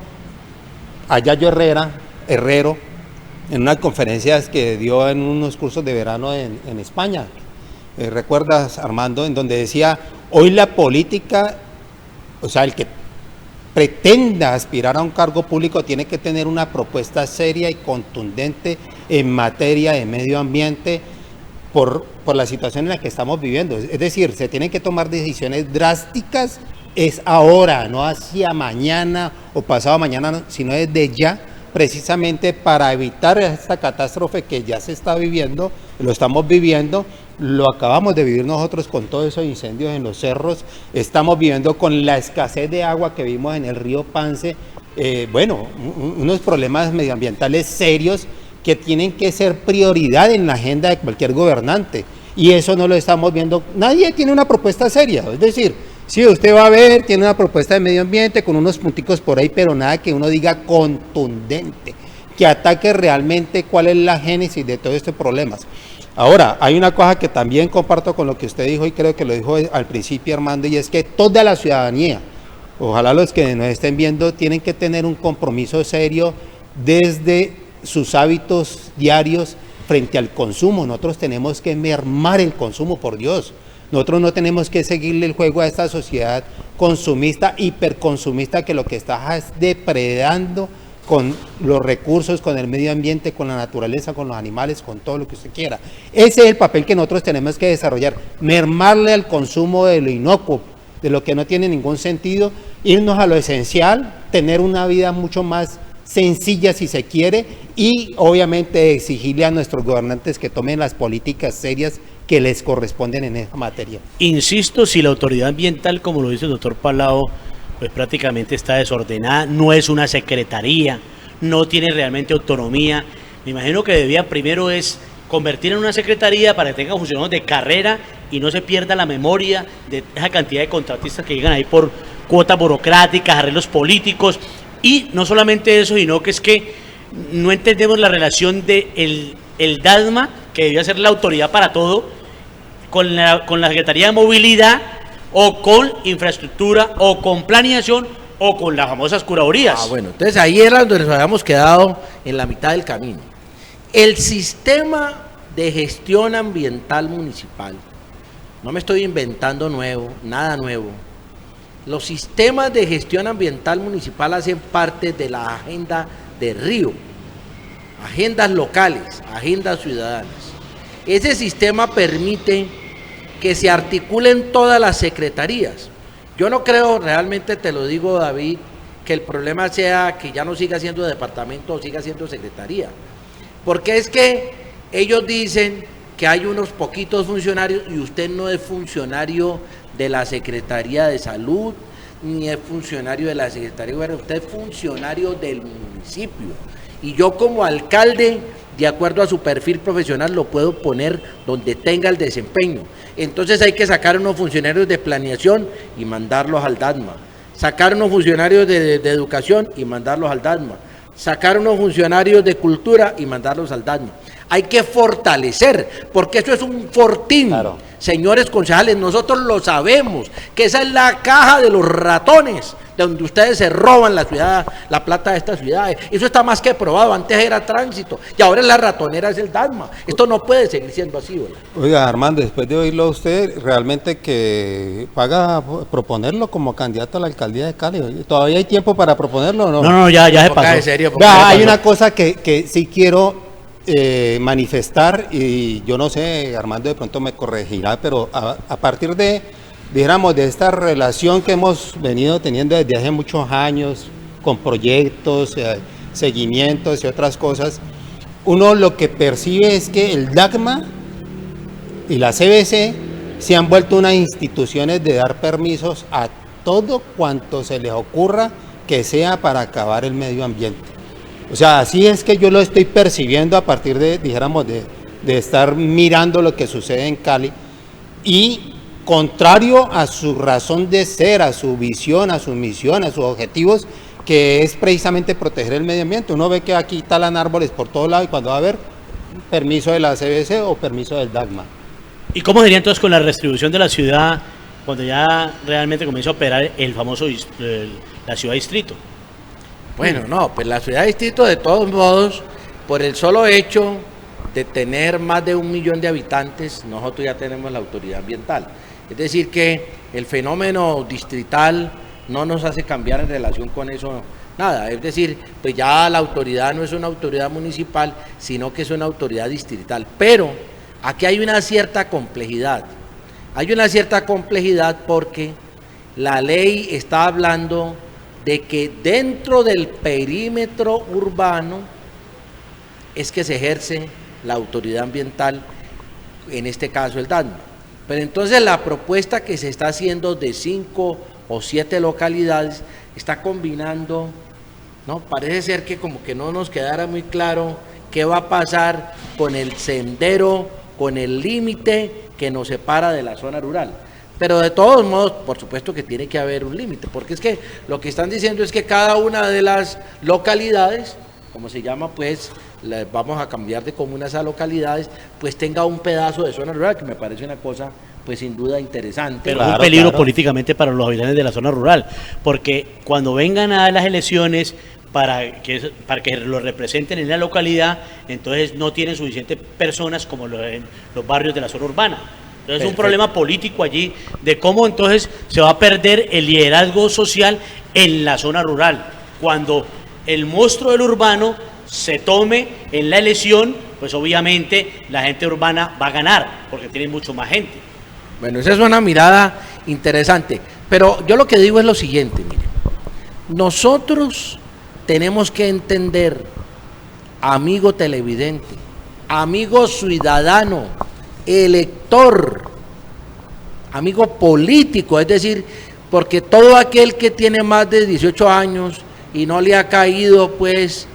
a Yayo Herrero, en unas conferencias que dio en unos cursos de verano en España. ¿Recuerdas, Armando? En donde decía, hoy la política, o sea, el que pretenda aspirar a un cargo público tiene que tener una propuesta seria y contundente en materia de medio ambiente, por la situación en la que estamos viviendo. Es decir, se tienen que tomar decisiones drásticas, es ahora, no hacia mañana o pasado mañana, sino desde ya, precisamente para evitar esta catástrofe que ya se está viviendo, lo estamos viviendo, lo acabamos de vivir nosotros con todos esos incendios en los cerros, estamos viviendo con la escasez de agua que vimos en el río Pance, unos problemas medioambientales serios que tienen que ser prioridad en la agenda de cualquier gobernante. Y eso no lo estamos viendo. Nadie tiene una propuesta seria. Es decir, sí, usted va a ver, tiene una propuesta de medio ambiente con unos punticos por ahí, pero nada que uno diga contundente, que ataque realmente cuál es la génesis de todos estos problemas. Ahora, hay una cosa que también comparto con lo que usted dijo y creo que lo dijo al principio, Armando, y es que toda la ciudadanía, ojalá los que nos estén viendo, tienen que tener un compromiso serio desde sus hábitos diarios frente al consumo. Nosotros tenemos que mermar el consumo, por Dios. Nosotros no tenemos que seguirle el juego a esta sociedad consumista, hiperconsumista, que lo que está es depredando con los recursos, con el medio ambiente, con la naturaleza, con los animales, con todo lo que usted quiera. Ese es el papel que nosotros tenemos que desarrollar, mermarle al consumo de lo inocuo, de lo que no tiene ningún sentido, irnos a lo esencial, tener una vida mucho más sencilla si se quiere, y obviamente exigirle a nuestros gobernantes que tomen las políticas serias que les corresponden en esa materia. Insisto, si la autoridad ambiental, como lo dice el doctor Palau, pues prácticamente está desordenada, no es una secretaría, no tiene realmente autonomía. Me imagino que debía primero es convertir en una secretaría para que tenga funcionarios de carrera y no se pierda la memoria de esa cantidad de contratistas que llegan ahí por cuotas burocráticas, arreglos políticos. Y no solamente eso, sino que es que no entendemos la relación de el DASMA, que debía ser la autoridad para todo, con la Secretaría de Movilidad, o con infraestructura, o con planeación, o con las famosas curadurías. Bueno, entonces ahí era donde nos habíamos quedado en la mitad del camino. El sistema de gestión ambiental municipal, no me estoy inventando nada nuevo. Los sistemas de gestión ambiental municipal hacen parte de la agenda de Río, agendas locales, agendas ciudadanas. Ese sistema permite que se articulen todas las secretarías. Yo no creo, realmente te lo digo, David, que el problema sea que ya no siga siendo departamento o siga siendo secretaría. Porque es que ellos dicen que hay unos poquitos funcionarios y usted no es funcionario de la Secretaría de Salud, ni es funcionario de la Secretaría de Gobierno, usted es funcionario del municipio. Y yo como alcalde, de acuerdo a su perfil profesional, lo puedo poner donde tenga el desempeño. Entonces hay que sacar unos funcionarios de planeación y mandarlos al DASMA. Sacar unos funcionarios de educación y mandarlos al DASMA. Sacar unos funcionarios de cultura y mandarlos al DASMA. Hay que fortalecer, porque eso es un fortín. Claro. Señores concejales, nosotros lo sabemos, que esa es la caja de los ratones, de donde ustedes se roban la ciudad, la plata de estas ciudades. Eso está más que probado. Antes era tránsito y ahora la ratonera es el DASMA. Esto no puede seguir siendo así, ¿verdad? Oiga, Armando, después de oírlo a usted, realmente que paga proponerlo como candidato a la alcaldía de Cali. ¿Todavía hay tiempo para proponerlo o no? No, ya se pasó. En serio, hay una cosa que sí quiero manifestar, y yo no sé, Armando de pronto me corregirá, pero a partir de, dijéramos, de esta relación que hemos venido teniendo desde hace muchos años, con proyectos, seguimientos y otras cosas, uno lo que percibe es que el DACMA y la CBC se han vuelto unas instituciones de dar permisos a todo cuanto se les ocurra que sea para acabar el medio ambiente. O sea, así es que yo lo estoy percibiendo a partir de, dijéramos, de estar mirando lo que sucede en Cali, y contrario a su razón de ser, a su visión, a su misión, a sus objetivos, que es precisamente proteger el medio ambiente. Uno ve que aquí talan árboles por todos lados y cuando va a haber permiso de la CBC o permiso del DACMA. ¿Y cómo sería entonces con la redistribución de la ciudad cuando ya realmente comienza a operar el famoso la ciudad distrito? Bueno, no, pues la ciudad distrito, de todos modos, por el solo hecho de tener más de 1 millón de habitantes, nosotros ya tenemos la autoridad ambiental. Es decir que el fenómeno distrital no nos hace cambiar en relación con eso nada. Es decir, pues ya la autoridad no es una autoridad municipal, sino que es una autoridad distrital. Pero aquí hay una cierta complejidad. Hay una cierta complejidad porque la ley está hablando de que dentro del perímetro urbano es que se ejerce la autoridad ambiental, en este caso el DASMA. Pero entonces la propuesta que se está haciendo de 5 o 7 localidades está combinando, ¿no? Parece ser que como que no nos quedara muy claro qué va a pasar con el sendero, con el límite que nos separa de la zona rural. Pero de todos modos, por supuesto que tiene que haber un límite, porque es que lo que están diciendo es que cada una de las localidades, como se llama, pues, vamos a cambiar de comunas a localidades, pues tenga un pedazo de zona rural, que me parece una cosa, pues sin duda interesante. Pero es un peligro políticamente para los habitantes de la zona rural, porque cuando vengan a las elecciones para que los representen en la localidad, entonces no tienen suficientes personas como en los barrios de la zona urbana. Entonces es un problema político allí de cómo entonces se va a perder el liderazgo social en la zona rural. Cuando el monstruo del urbano se tome en la elección, pues obviamente la gente urbana va a ganar, porque tiene mucho más gente. Bueno, esa es una mirada interesante, pero yo lo que digo es lo siguiente, mire, nosotros tenemos que entender, amigo televidente, amigo ciudadano, elector, amigo político, es decir, porque todo aquel que tiene más de 18 años y no le ha caído, pues,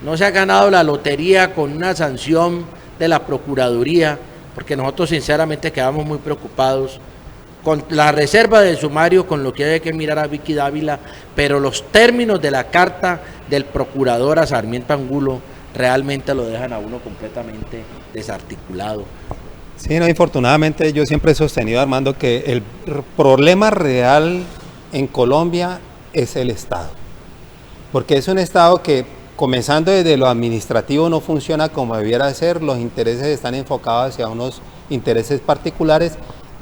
no se ha ganado la lotería con una sanción de la Procuraduría, porque nosotros sinceramente quedamos muy preocupados con la reserva del sumario, con lo que hay que mirar a Vicky Dávila, pero los términos de la carta del procurador a Sarmiento Angulo realmente lo dejan a uno completamente desarticulado. Sí, no, infortunadamente yo siempre he sostenido, Armando, que el problema real en Colombia es el Estado, porque es un Estado que, comenzando desde lo administrativo, no funciona como debiera ser, los intereses están enfocados hacia unos intereses particulares,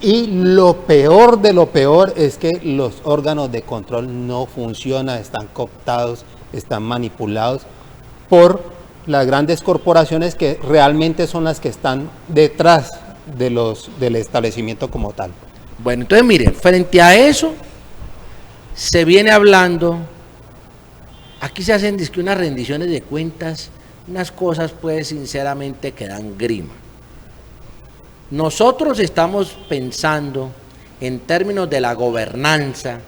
y lo peor de lo peor es que los órganos de control no funcionan, están cooptados, están manipulados por las grandes corporaciones que realmente son las que están detrás del establecimiento como tal. Bueno, entonces mire, frente a eso se viene hablando, aquí se hacen dizque unas rendiciones de cuentas, unas cosas pues sinceramente que dan grima. Nosotros estamos pensando en términos de la gobernanza,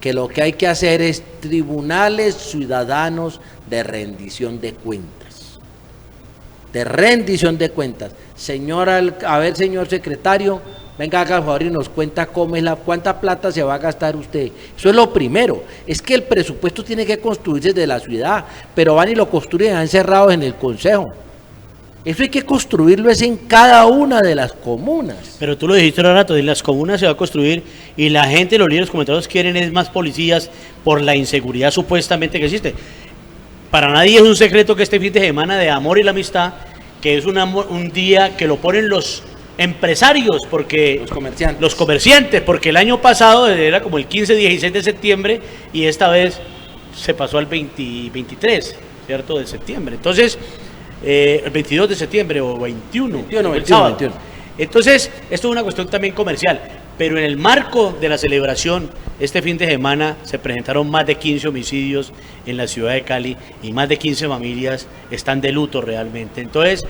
que lo que hay que hacer es tribunales ciudadanos de rendición de cuentas. De rendición de cuentas. A ver, señor secretario, venga acá por favor y nos cuenta cuánta plata se va a gastar usted. Eso es lo primero. Es que el presupuesto tiene que construirse desde la ciudad, pero van y lo construyen encerrados en el consejo. Eso hay que construirlo es en cada una de las comunas. Pero tú lo dijiste ahora rato, en las comunas se va a construir y la gente, los líderes comentarios quieren es más policías por la inseguridad supuestamente que existe. Para nadie es un secreto que este fin de semana de amor y la amistad, que es un día que lo ponen los empresarios, porque los comerciantes, porque el año pasado era como el 15-16 de septiembre y esta vez se pasó al 23, ¿cierto? De septiembre. Entonces, el 22 de septiembre o 21. Entonces, esto es una cuestión también comercial, pero en el marco de la celebración, este fin de semana se presentaron más de 15 homicidios en la ciudad de Cali y más de 15 familias están de luto realmente. Entonces,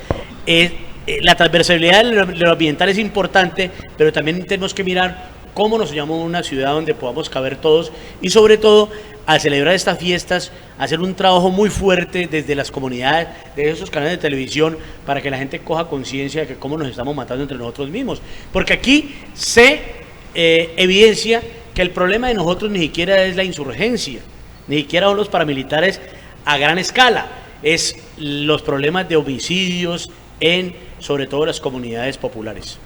la transversalidad de lo ambiental es importante, pero también tenemos que mirar cómo nos llamamos una ciudad donde podamos caber todos y sobre todo al celebrar estas fiestas, hacer un trabajo muy fuerte desde las comunidades, de esos canales de televisión, para que la gente coja conciencia de que cómo nos estamos matando entre nosotros mismos. Porque aquí se evidencia que el problema de nosotros ni siquiera es la insurgencia, ni siquiera son los paramilitares a gran escala, es los problemas de homicidios en, sobre todo, las comunidades populares.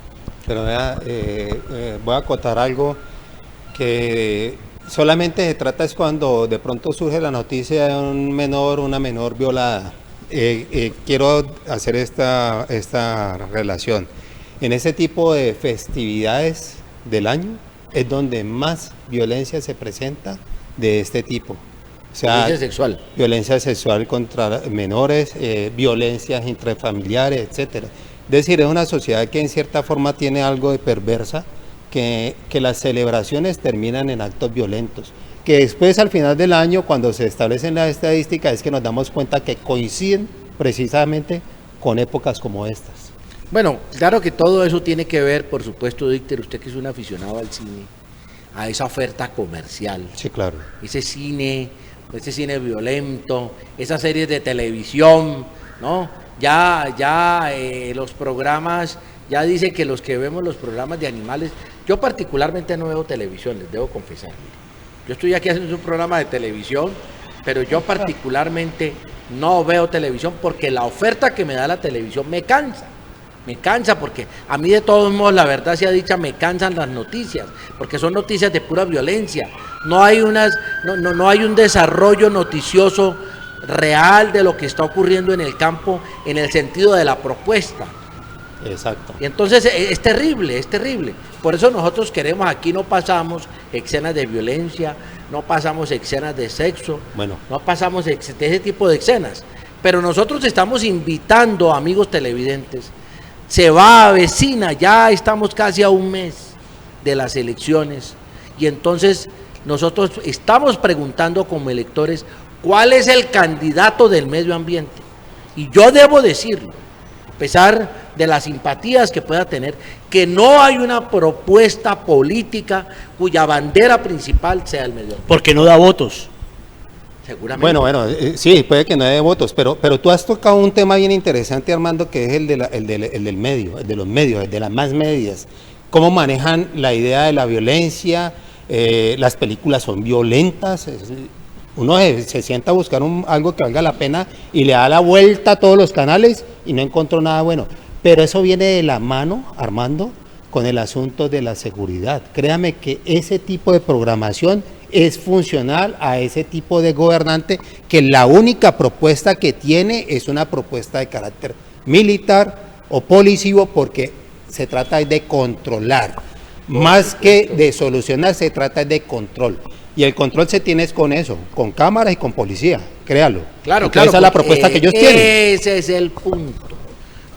Pero vea, voy a acotar algo que solamente se trata es cuando de pronto surge la noticia de un menor, una menor violada. Quiero hacer esta relación. En ese tipo de festividades del año es donde más violencia se presenta de este tipo. O sea, violencia sexual contra menores, violencias intrafamiliares, etcétera. Es decir, es una sociedad que en cierta forma tiene algo de perversa, que las celebraciones terminan en actos violentos, que después al final del año, cuando se establecen las estadísticas, es que nos damos cuenta que coinciden precisamente con épocas como estas. Bueno, claro que todo eso tiene que ver, por supuesto, Dícter, usted que es un aficionado al cine, a esa oferta comercial. Sí, claro. Ese cine violento, esas series de televisión, ¿no? Los programas, ya dice que los que vemos los programas de animales, yo particularmente no veo televisión, les debo confesar. Yo estoy aquí haciendo un programa de televisión, pero yo particularmente no veo televisión porque la oferta que me da la televisión me cansa porque a mí de todos modos, la verdad sea dicha, me cansan las noticias, porque son noticias de pura violencia, no hay un desarrollo noticioso real de lo que está ocurriendo en el campo en el sentido de la propuesta. Exacto. Y entonces es terrible. Por eso nosotros queremos, aquí no pasamos escenas de violencia, no pasamos escenas de sexo, no pasamos de ese tipo de escenas. Pero nosotros estamos invitando, amigos televidentes, se avecina, ya estamos casi a un mes de las elecciones, y entonces nosotros estamos preguntando como electores, ¿cuál es el candidato del medio ambiente? Y yo debo decirlo, a pesar de las simpatías que pueda tener, que no hay una propuesta política cuya bandera principal sea el medio ambiente. Porque no da votos. Seguramente. Bueno, sí, puede que no dé votos, pero tú has tocado un tema bien interesante, Armando, que es el del medio, el de los medios, el de las más medias. ¿Cómo manejan la idea de la violencia? Las películas son violentas. Uno se sienta a buscar algo que valga la pena y le da la vuelta a todos los canales y no encontró nada bueno. Pero eso viene de la mano, Armando, con el asunto de la seguridad. Créame que ese tipo de programación es funcional a ese tipo de gobernante que la única propuesta que tiene es una propuesta de carácter militar o policivo, porque se trata de controlar. Más que de solucionar, se trata de control. Y el control se tiene con eso, con cámaras y con policía, créalo. Claro, esa es la propuesta que ellos tienen. Ese es el punto.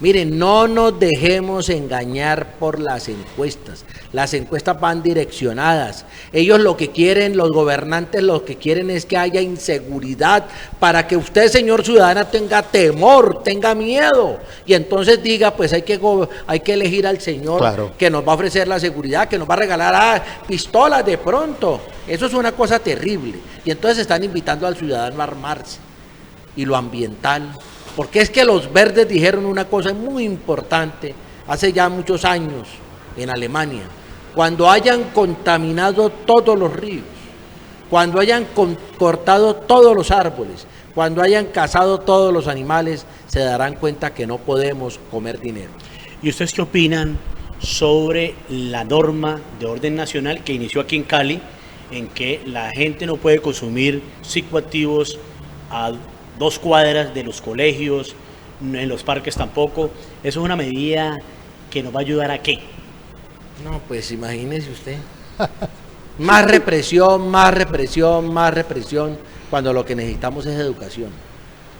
Miren, no nos dejemos engañar por las encuestas. Las encuestas van direccionadas. Ellos lo que quieren, los gobernantes lo que quieren es que haya inseguridad para que usted, señor ciudadano, tenga temor, tenga miedo. Y entonces diga, pues hay que elegir al señor que nos va a ofrecer la seguridad, que nos va a regalar pistolas de pronto. Eso es una cosa terrible. Y entonces están invitando al ciudadano a armarse. Y lo ambiental. Porque es que los verdes dijeron una cosa muy importante hace ya muchos años en Alemania. Cuando hayan contaminado todos los ríos, cuando hayan cortado todos los árboles, cuando hayan cazado todos los animales, se darán cuenta que no podemos comer dinero. ¿Y ustedes qué opinan sobre la norma de orden nacional que inició aquí en Cali, en que la gente no puede consumir psicoactivos a 2 cuadras de los colegios, en los parques tampoco? ¿Eso es una medida que nos va a ayudar a qué? No, pues imagínese usted. Más represión, más represión, más represión, cuando lo que necesitamos es educación.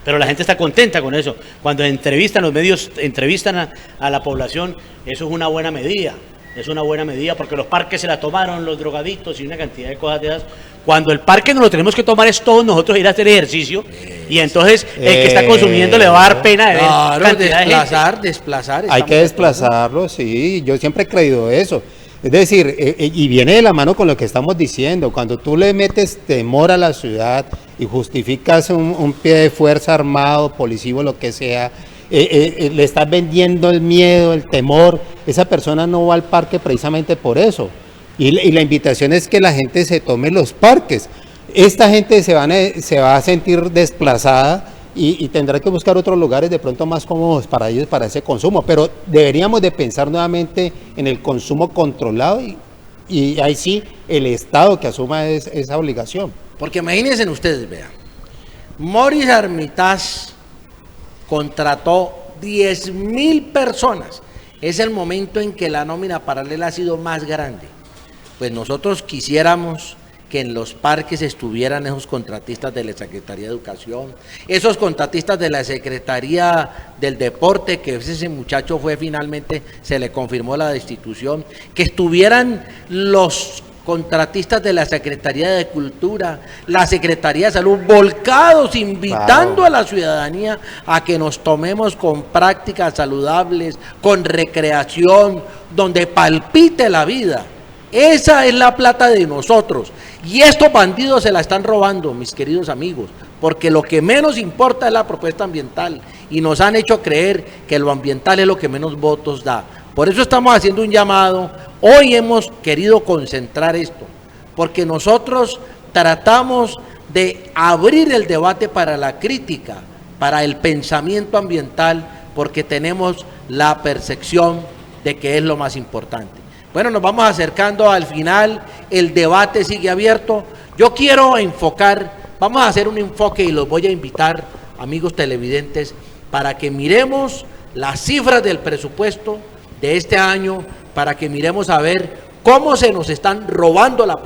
Pero la gente está contenta con eso. Cuando entrevistan, los medios entrevistan a la población, eso es una buena medida. Es una buena medida porque los parques se la tomaron los drogadictos y una cantidad de cosas de esas. Cuando el parque nos lo tenemos que tomar es todos nosotros ir a hacer ejercicio, y entonces el que está consumiendo le va a dar pena de ver claro, desplazar. Hay que desplazarlo, sí, yo siempre he creído eso. Es decir, y viene de la mano con lo que estamos diciendo, cuando tú le metes temor a la ciudad y justificas un pie de fuerza armado, policivo, lo que sea, le estás vendiendo el miedo, el temor, esa persona no va al parque precisamente por eso. Y la invitación es que la gente se tome los parques. Esta gente se va a sentir desplazada y tendrá que buscar otros lugares de pronto más cómodos para ellos, para ese consumo. Pero deberíamos de pensar nuevamente en el consumo controlado y ahí sí el Estado que asuma esa obligación. Porque imagínense ustedes, vean, Maurice Armitage contrató 10.000 personas. Es el momento en que la nómina paralela ha sido más grande. Pues nosotros quisiéramos que en los parques estuvieran esos contratistas de la Secretaría de Educación, esos contratistas de la Secretaría del Deporte, que ese muchacho fue finalmente, se le confirmó la destitución, que estuvieran los contratistas de la Secretaría de Cultura, la Secretaría de Salud, volcados, invitando a la ciudadanía a que nos tomemos con prácticas saludables, con recreación, donde palpite la vida. Esa es la plata de nosotros. Y estos bandidos se la están robando, mis queridos amigos, porque lo que menos importa es la propuesta ambiental. y nos han hecho creer que lo ambiental es lo que menos votos da. Por eso estamos haciendo un llamado. Hoy hemos querido concentrar esto, porque nosotros tratamos de abrir el debate para la crítica, para el pensamiento ambiental, porque tenemos la percepción de que es lo más importante. Bueno, nos vamos acercando al final, el debate sigue abierto. Yo quiero enfocar, vamos a hacer un enfoque y los voy a invitar, amigos televidentes, para que miremos las cifras del presupuesto de este año, para que miremos a ver cómo se nos están robando la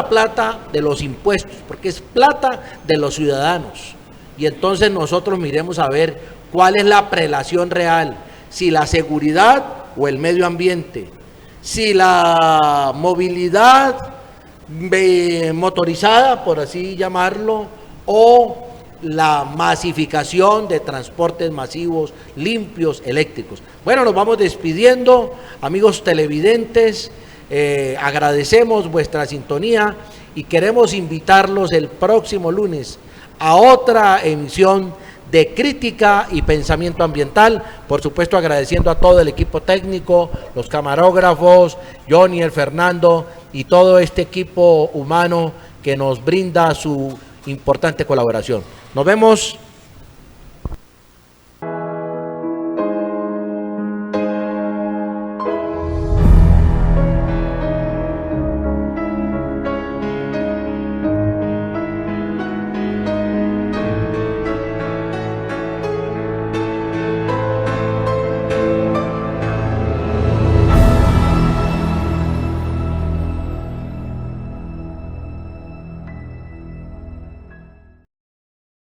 plata de los impuestos, porque es plata de los ciudadanos. Y entonces nosotros miremos a ver cuál es la prelación real, si la seguridad o el medio ambiente, si la movilidad motorizada, por así llamarlo, o la masificación de transportes masivos, limpios, eléctricos. Bueno, nos vamos despidiendo, amigos televidentes, agradecemos vuestra sintonía y queremos invitarlos el próximo lunes a otra emisión de crítica y pensamiento ambiental, por supuesto agradeciendo a todo el equipo técnico, los camarógrafos, Johnny, el Fernando y todo este equipo humano que nos brinda su importante colaboración. Nos vemos